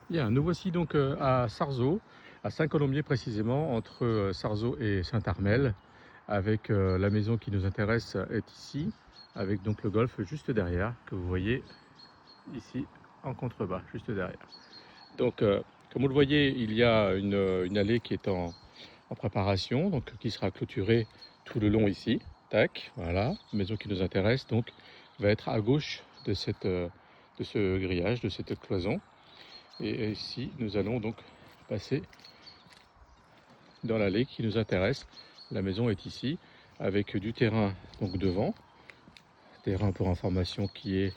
Bien, nous voici donc à Sarzeau, à Saint-Colombier précisément, entre Sarzeau et Saint-Armel, avec la maison qui nous intéresse est ici, avec donc le golfe juste derrière, que vous voyez ici en contrebas, juste derrière. Donc, comme vous le voyez, il y a une allée qui est en préparation, donc qui sera clôturée tout le long ici. Tac, voilà, la maison qui nous intéresse donc va être à gauche de de ce grillage, de cette cloison. Et ici, nous allons donc passer dans l'allée qui nous intéresse. La maison est ici, avec du terrain donc devant, terrain pour information qui est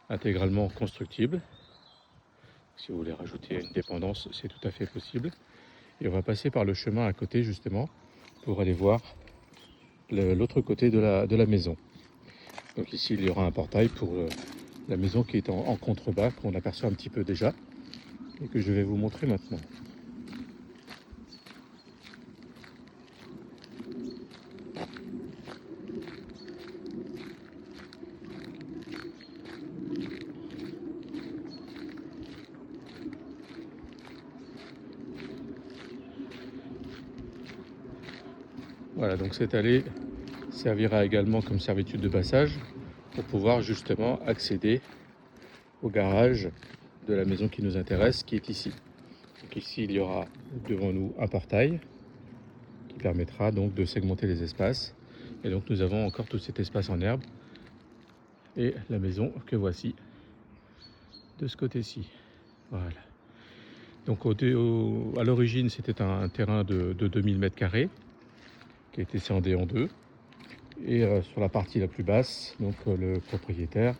intégralement constructible. Si vous voulez rajouter une dépendance, c'est tout à fait possible. Et on va passer par le chemin à côté justement pour aller voir l'autre côté de la maison. Donc ici, il y aura un portail pour la maison qui est en contrebas, qu'on aperçoit un petit peu déjà, et que je vais vous montrer maintenant. Voilà, donc cette allée servira également comme servitude de passage pour pouvoir justement accéder au garage de la maison qui nous intéresse, qui est ici. Donc ici, il y aura devant nous un portail qui permettra donc de segmenter les espaces. Et donc nous avons encore tout cet espace en herbe et la maison que voici de ce côté-ci. Voilà. Donc à l'origine, c'était un terrain de 2000 m² qui a été scindé en deux. Et sur la partie la plus basse, donc le propriétaire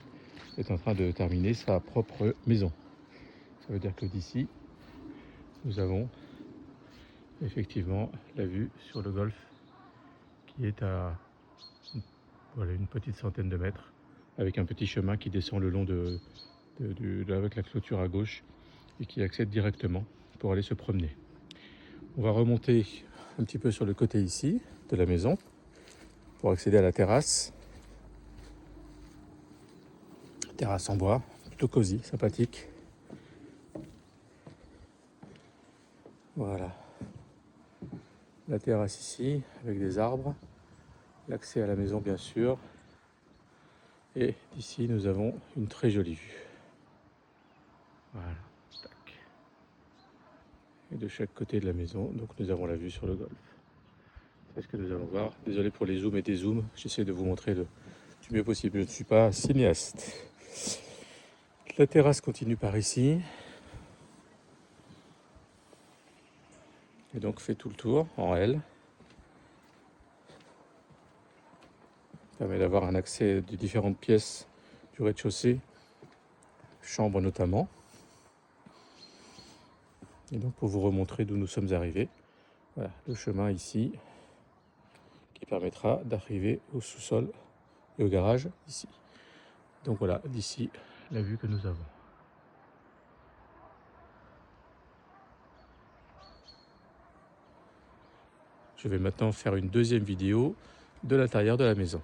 est en train de terminer sa propre maison. Ça veut dire que d'ici, nous avons effectivement la vue sur le golfe qui est à voilà, une petite centaine de mètres, avec un petit chemin qui descend le long avec la clôture à gauche et qui accède directement pour aller se promener. On va remonter un petit peu sur le côté ici de la maison pour accéder à la terrasse. Terrasse en bois, plutôt cosy, sympathique. Voilà. La terrasse ici, avec des arbres. L'accès à la maison, bien sûr. Et ici, nous avons une très jolie vue. Voilà. Tac. Et de chaque côté de la maison, donc nous avons la vue sur le golfe. C'est ce que nous allons voir. Désolé pour les zooms et dézooms. J'essaie de vous montrer du mieux possible. Je ne suis pas cinéaste. La terrasse continue par ici. Et donc fait tout le tour en L. Permet d'avoir un accès des différentes pièces du rez-de-chaussée, chambre notamment. Et donc pour vous remontrer d'où nous sommes arrivés, voilà le chemin ici qui permettra d'arriver au sous-sol et au garage ici. Donc voilà, d'ici la vue que nous avons. Je vais maintenant faire une deuxième vidéo de l'intérieur de la maison.